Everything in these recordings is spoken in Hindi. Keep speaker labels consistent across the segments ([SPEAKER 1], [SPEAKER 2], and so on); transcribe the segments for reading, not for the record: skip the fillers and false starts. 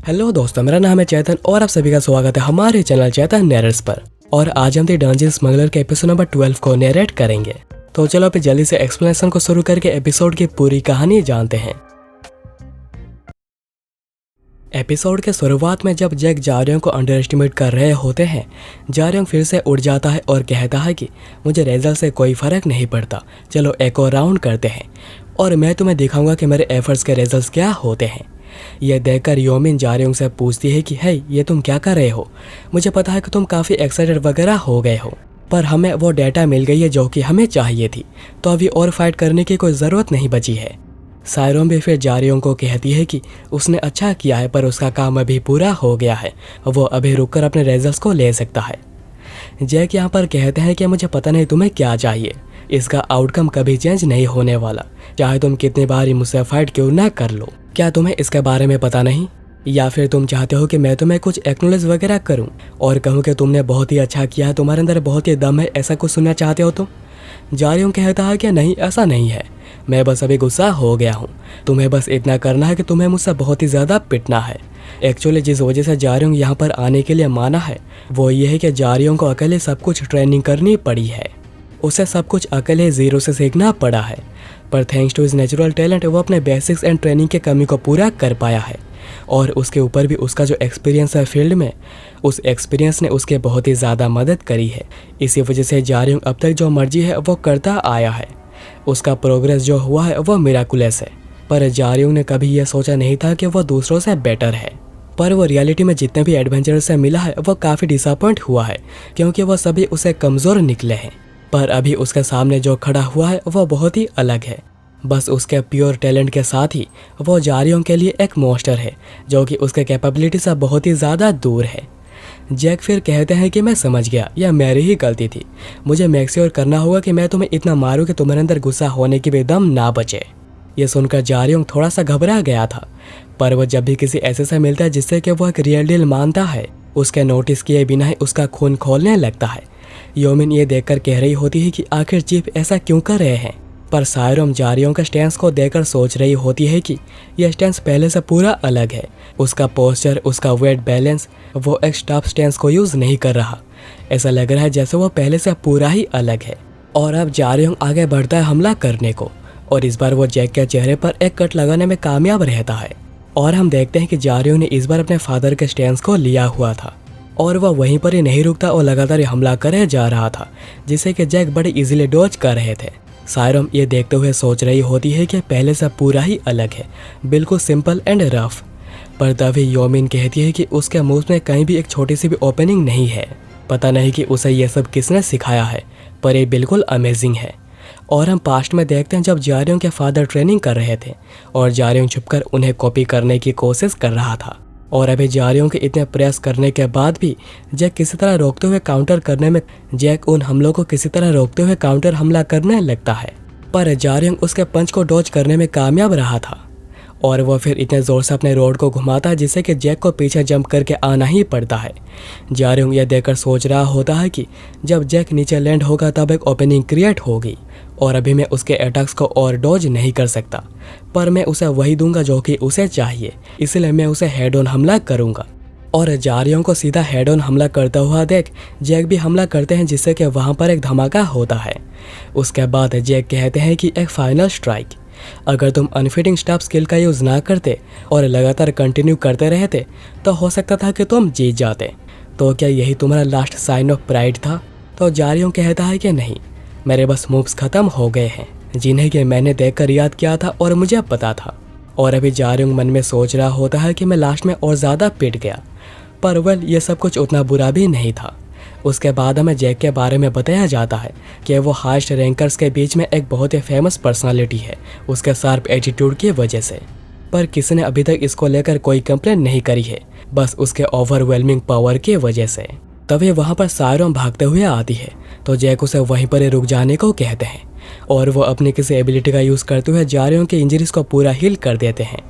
[SPEAKER 1] हेलो दोस्तों, मेरा नाम है चेतन और आप सभी का स्वागत है हमारे चैनल चेतन नैरेट्स पर। और आज हम द डंजियन स्मगलर के एपिसोड नंबर 12 को नैरेट करेंगे। तो चलो अभी जल्दी से एक्सप्लेनेशन को शुरू करके एपिसोड की पूरी कहानी जानते हैं। एपिसोड के शुरुआत में जब जैक जारियों को अंडर एस्टिमेट कर रहे होते हैं, जारियों फिर से उठ जाता है और कहता है कि मुझे रिजल्ट से कोई फर्क नहीं पड़ता, चलो एक और राउंड करते हैं और मैं तुम्हें दिखाऊंगा कि मेरे एफर्ट्स के रिजल्ट्स क्या होते हैं। यह देखकर योमिन जारियों से पूछती है कि हे, ये तुम क्या कर रहे हो? मुझे पता है कि तुम काफ़ी एक्साइटेड वगैरह हो गए हो, पर हमें वो डेटा मिल गई है जो कि हमें चाहिए थी, तो अभी और फाइट करने की कोई ज़रूरत नहीं बची है। सायरों भी फिर जारियों को कहती है कि उसने अच्छा किया है, पर उसका काम अभी पूरा हो गया है, वो अभी रुककर अपने रिजल्ट्स को ले सकता है। जैक यहाँ पर कहते हैं कि मुझे पता नहीं तुम्हें क्या चाहिए, इसका आउटकम कभी चेंज नहीं होने वाला, चाहे तुम कितनी बार ही मुझसे फाइट क्यों ना कर लो। क्या तुम्हें इसके बारे में पता नहीं, या फिर तुम चाहते हो कि मैं तुम्हें कुछ एक्नॉलेज वगैरह करूं और कहूं कि तुमने बहुत ही अच्छा किया है, तुम्हारे अंदर बहुत ही दम है, ऐसा कुछ सुनना चाहते हो तुम? जारियों कहता है कि नहीं, ऐसा नहीं है, मैं बस अभी गुस्सा हो गया हूँ, तुम्हें बस इतना करना है कि तुम्हें मुझसे बहुत ही ज़्यादा पिटना है। एक्चुअली जिस वजह से जारियों यहाँ पर आने के लिए माना है वो ये है कि जारियों को अकेले सब कुछ ट्रेनिंग करनी पड़ी है, उसे सब कुछ अकेले ज़ीरो से सीखना पड़ा है, पर thanks to his natural talent वो अपने बेसिक्स एंड ट्रेनिंग के कमी को पूरा कर पाया है। और उसके ऊपर भी उसका जो एक्सपीरियंस है फील्ड में, उस एक्सपीरियंस ने उसके बहुत ही ज़्यादा मदद करी है। इसी वजह से जारियों अब तक जो मर्जी है वो करता आया है, उसका प्रोग्रेस जो हुआ है वो मिराकुलस है। पर जारियों ने कभी यह सोचा नहीं था कि वो दूसरों से बेटर है, पर वो रियलिटी में जितने भी एडवेंचर से मिला है वो काफ़ी डिसअपॉइंट हुआ है, क्योंकि वो सभी उसे कमज़ोर निकले हैं। पर अभी उसके सामने जो खड़ा हुआ है वो बहुत ही अलग है, बस उसके प्योर टैलेंट के साथ ही वो जारियों के लिए एक मॉन्स्टर है जो कि उसके कैपेबिलिटी से बहुत ही ज़्यादा दूर है। जैक फिर कहते हैं कि मैं समझ गया, यह मेरी ही गलती थी, मुझे मेक श्योर करना होगा कि मैं तुम्हें इतना मारूं कि तुम्हारे अंदर गुस्सा होने की भी दम ना बचे। ये सुनकर जारियों थोड़ा सा घबरा गया था, पर वह जब भी किसी ऐसे से मिलता है जिससे कि वो एक रियल डील मानता है, उसके नोटिस किए बिना ही उसका खून खोलने लगता है। योमिन ये देखकर कह रही होती है कि आखिर चीफ ऐसा क्यों कर रहे हैं, पर सायरों जारियों का स्टैंस को देखकर सोच रही होती है कि यह स्टैंस पहले से पूरा अलग है, उसका पोस्चर, उसका वेट बैलेंस, वो एक स्टॉप स्टैंस को यूज़ नहीं कर रहा, ऐसा लग रहा है जैसे वो पहले से पूरा ही अलग है। और अब जारियों आगे बढ़ता है हमला करने को, और इस बार वो जैक के चेहरे पर एक कट लगाने में कामयाब रहता है। और हम देखते हैं कि जारियों ने इस बार अपने फादर के स्टैंस को लिया हुआ था और वह वहीं पर ही नहीं रुकता और लगातार हमला करे जा रहा था, जिसे कि जैक बड़े इजीली डॉज कर रहे थे। सायरम ये देखते हुए सोच रही होती है कि पहले से पूरा ही अलग है, बिल्कुल सिंपल एंड रफ। पर तभी योमिन कहती है कि उसके मुंह में कहीं भी एक छोटी सी भी ओपनिंग नहीं है। पता नहीं कि उसे यह सब किसने सिखाया है, पर ये बिल्कुल अमेजिंग है। और हम पास्ट में देखते हैं जब जारियों के फादर ट्रेनिंग कर रहे थे और जारियों छुपकर उन्हें कॉपी करने की कोशिश कर रहा था, और अभी जारियों के इतने प्रयास करने के बाद भी जैक किसी तरह रोकते हुए काउंटर करने में जैक उन हमलों को किसी तरह रोकते हुए काउंटर हमला करने लगता है, पर जारियों उसके पंच को डॉज करने में कामयाब रहा था। और वह फिर इतने ज़ोर से अपने रोड को घुमाता है जिससे कि जैक को पीछे जंप करके आना ही पड़ता है। जारियों यह देखकर सोच रहा होता है कि जब जैक नीचे लैंड होगा तब एक ओपनिंग क्रिएट होगी और अभी मैं उसके अटैक्स को और डॉज नहीं कर सकता, पर मैं उसे वही दूंगा जो कि उसे चाहिए, इसलिए मैं उसे हेड ऑन हमला करूंगा। और जारियों को सीधा हेड ऑन हमला करता हुआ देख जैक भी हमला करते हैं, जिससे कि वहाँ पर एक धमाका होता है। उसके बाद जैक कहते हैं कि एक फाइनल स्ट्राइक, अगर तुम अनफिटिंग स्टॉप स्किल का यूज़ ना करते और लगातार कंटिन्यू करते रहते तो हो सकता था कि तुम जीत जाते। तो क्या यही तुम्हारा लास्ट साइन ऑफ प्राइड था? तो जारियों कहता है कि नहीं, मेरे बस मूव्स खत्म हो गए हैं जिन्हें कि मैंने देखकर याद किया था और मुझे पता था। और अभी जारियों मन में सोच रहा होता है कि मैं लास्ट में और ज़्यादा पिट गया, पर वेल ये सब कुछ उतना बुरा भी नहीं था। उसके बाद हमें जैक के बारे में बताया जाता है कि वो हाईएस्ट रैंकर्स के बीच में एक बहुत ही फेमस पर्सनालिटी है उसके शार्प एटीट्यूड की वजह से, पर किसी ने अभी तक इसको लेकर कोई कंप्लेंट नहीं करी है, बस उसके ओवरवेलमिंग पावर की वजह से। तभी वहाँ पर सायरों भागते हुए आती है, तो जैक उसे वहीं पर रुक जाने को कहते हैं और वो अपनी किसी एबिलिटी का यूज़ करते हुए जारियों के इंजरीज को पूरा हील कर देते हैं।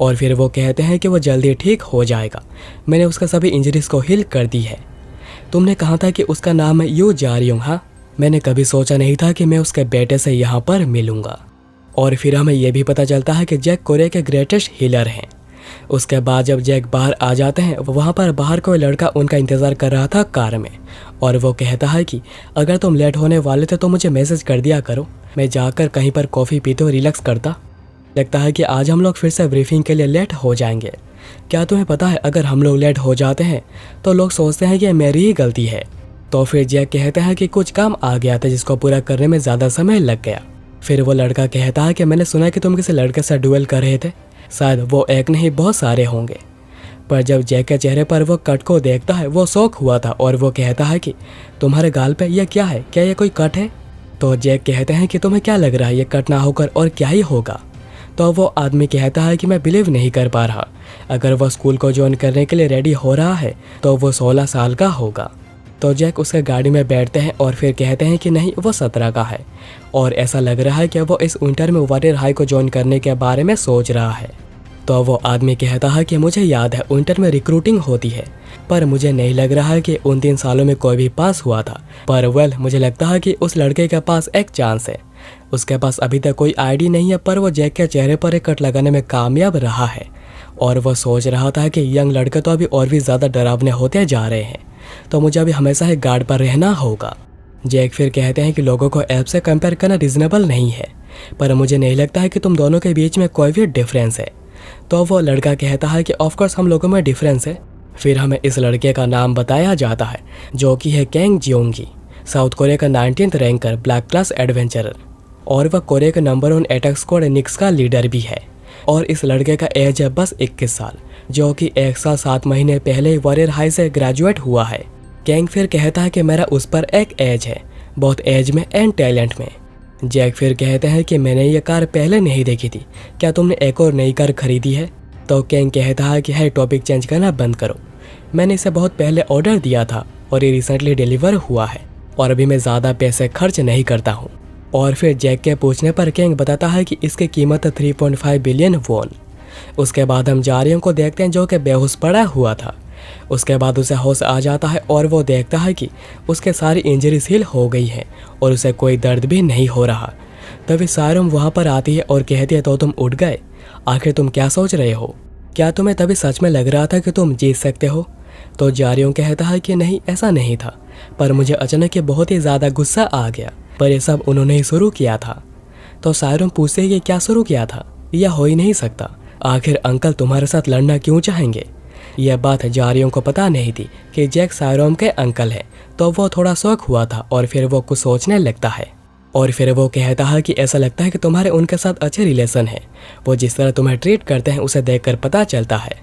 [SPEAKER 1] और फिर वो कहते हैं कि वो जल्दी ठीक हो जाएगा, मैंने उसका सभी इंजरीज को हील कर दी है। तुमने कहा था कि उसका नाम है यू जारियों, हाँ, मैंने कभी सोचा नहीं था कि मैं उसके बेटे से यहाँ पर मिलूँगा। और फिर हमें यह भी पता चलता है कि जैक कोरिया के ग्रेटेस्ट हीलर हैं। उसके बाद जब जैक बाहर आ जाते हैं, वहाँ पर बाहर कोई लड़का उनका इंतज़ार कर रहा था कार में, और वो कहता है कि अगर तुम लेट होने वाले थे तो मुझे मैसेज कर दिया करो, मैं जाकर कहीं पर कॉफ़ी पीते हुए रिलैक्स करता। लगता है कि आज हम लोग फिर से ब्रीफिंग के लिए लेट हो जाएंगे। क्या तुम्हें पता है अगर हम लोग लेट हो जाते हैं तो लोग सोचते हैं कि मेरी ही गलती है। तो फिर जैक कहता है कि कुछ काम आ गया था जिसको पूरा करने में ज़्यादा समय लग गया। फिर वो लड़का कहता है कि मैंने सुना कि तुम किसी लड़के से डुएल कर रहे थे, शायद वो एक नहीं बहुत सारे होंगे। पर जब जैक के चेहरे पर वो कट को देखता है वो शौक हुआ था और वो कहता है कि तुम्हारे गाल पे यह क्या है, क्या ये कोई कट है? तो जैक कहते हैं कि तुम्हें क्या लग रहा है ये कट ना होकर और क्या ही होगा? तो वो आदमी कहता है कि मैं बिलीव नहीं कर पा रहा, अगर वो स्कूल को ज्वाइन करने के लिए रेडी हो रहा है तो वो 16 साल का होगा। तो जैक उसके गाड़ी में बैठते हैं और फिर कहते हैं कि नहीं, वो 17 का है और ऐसा लग रहा है कि वो इस विंटर में वॉरियर हाई को ज्वाइन करने के बारे में सोच रहा है। तो वो आदमी कहता है कि मुझे याद है विंटर में रिक्रूटिंग होती है, पर मुझे नहीं लग रहा है कि उन 3 सालों में कोई भी पास हुआ था। पर मुझे लगता है कि उस लड़के के पास एक चांस है। उसके पास अभी तक कोई आईडी नहीं है, पर वो जैक के चेहरे पर एक कट लगाने में कामयाब रहा है और वो सोच रहा था कि यंग लड़के तो अभी और भी ज़्यादा डरावने होते जा रहे हैं, तो मुझे अभी हमेशा ही गार्ड पर रहना होगा। जैक फिर कहते हैं कि लोगों को ऐप से कंपेयर करना रीजनेबल नहीं है, पर मुझे नहीं लगता है कि तुम दोनों के बीच में कोई भी डिफरेंस है। तो वो लड़का कहता है कि ऑफकोर्स हम लोगों में डिफरेंस है। फिर हमें इस लड़के का नाम बताया जाता है जो कि है कैंग जियोंगी, साउथ कोरिया का 19th ranker, black class adventurer, और वह कोरिया के नंबर 1 अटैक स्क्वाड निक्स का लीडर भी है। और इस लड़के का एज है बस 21 साल, जो कि 1 साल 7 महीने पहले वॉरियर हाई से ग्रेजुएट हुआ है। कैंग फिर कहता है कि मेरा उस पर एक एज है, बहुत एज में एंड टैलेंट में। जैक फिर कहते हैं कि मैंने ये कार पहले नहीं देखी थी, क्या तुमने एक और नई कार खरीदी है? तो कैंग कहता है कि है टॉपिक चेंज करना बंद करो, मैंने इसे बहुत पहले ऑर्डर दिया था और ये रिसेंटली डिलीवर हुआ है और अभी मैं ज़्यादा पैसे खर्च नहीं करता हूँ। और फिर जैक के पूछने पर कैंग बताता है कि इसकी कीमत 3.5 बिलियन वॉन। उसके बाद हम जारियों को देखते हैं जो कि बेहोश पड़ा हुआ था। उसके बाद उसे होश आ जाता है और वो देखता है कि उसके सारी इंजरीज हील हो गई है और उसे कोई दर्द भी नहीं हो रहा। तभी सायरम वहाँ पर आती है और कहती है तो तुम उठ गए, आखिर तुम क्या सोच रहे हो? क्या तुम्हें तभी सच में लग रहा था कि तुम जीत सकते हो? तो जारियों कहता है कि नहीं, ऐसा नहीं था, पर मुझे अचानक ये बहुत ही ज़्यादा गुस्सा आ गया, पर ये सब उन्होंने ही शुरू किया था। तो सायरम पूछते हैं कि क्या शुरू किया था? यह हो ही नहीं सकता, आखिर अंकल तुम्हारे साथ लड़ना क्यों चाहेंगे? यह बात जारियों को पता नहीं थी कि जैक सायरम के अंकल हैं, तो वो थोड़ा शौक हुआ था और फिर वो कुछ सोचने लगता है और फिर वो कहता है कि ऐसा लगता है कि तुम्हारे उनके साथ अच्छे रिलेशन है, वो जिस तरह तुम्हें ट्रीट करते हैं उसे देखकर पता चलता है।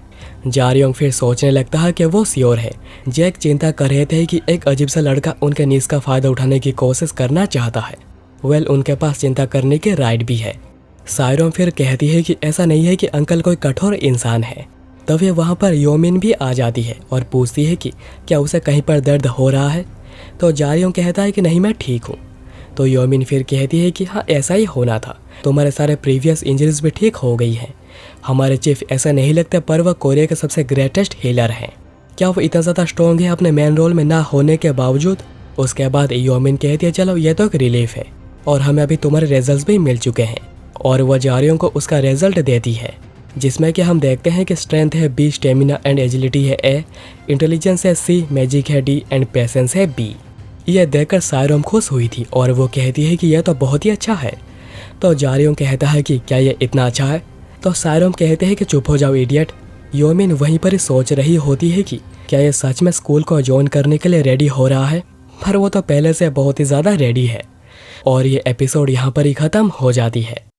[SPEAKER 1] जारियोंग फिर सोचने लगता है कि वो श्योर है। जैक चिंता कर रहे थे कि एक अजीब सा लड़का उनके नीज का फायदा उठाने की कोशिश करना चाहता है। उनके पास चिंता करने की राइट भी है। सायरों फिर कहती है कि ऐसा नहीं है कि अंकल कोई कठोर इंसान है। तभी वहाँ पर योमिन भी आ जाती है और पूछती है कि क्या उसे कहीं पर दर्द हो रहा है? तो जारियों कहता है कि नहीं, मैं ठीक हूँ। तो योमिन फिर कहती है कि हाँ, ऐसा ही होना था, तुम्हारे सारे प्रीवियस इंजरीज भी ठीक हो गई हैं। हमारे चीफ ऐसा नहीं लगता, पर वह कोरिया के सबसे ग्रेटेस्ट हीलर हैं। क्या वो इतना ज़्यादा स्ट्रॉन्ग है अपने मेन रोल में ना होने के बावजूद? उसके बाद योमिन कहती है चलो ये तो एक रिलीफ है और हमें अभी तुम्हारे रिजल्ट्स भी मिल चुके हैं, और वह जारियों को उसका रिजल्ट देती है जिसमें कि हम देखते हैं कि स्ट्रेंथ है B, स्टेमिना एंड एजिलिटी है A, इंटेलिजेंस है C, मैजिक है D एंड पेशेंस है B। यह देखकर सायरोम खुश हुई थी और वो कहती है कि यह तो बहुत ही अच्छा है। तो जारियों कहता है कि क्या यह इतना अच्छा है? तो सायरोम कहते हैं कि चुप हो जाओ इडियट। योमिन वहीं पर ही सोच रही होती है कि क्या यह सच में स्कूल को ज्वाइन करने के लिए रेडी हो रहा है, पर वो तो पहले से बहुत ही ज़्यादा रेडी है। और ये एपिसोड यहाँ पर ही ख़त्म हो जाती है।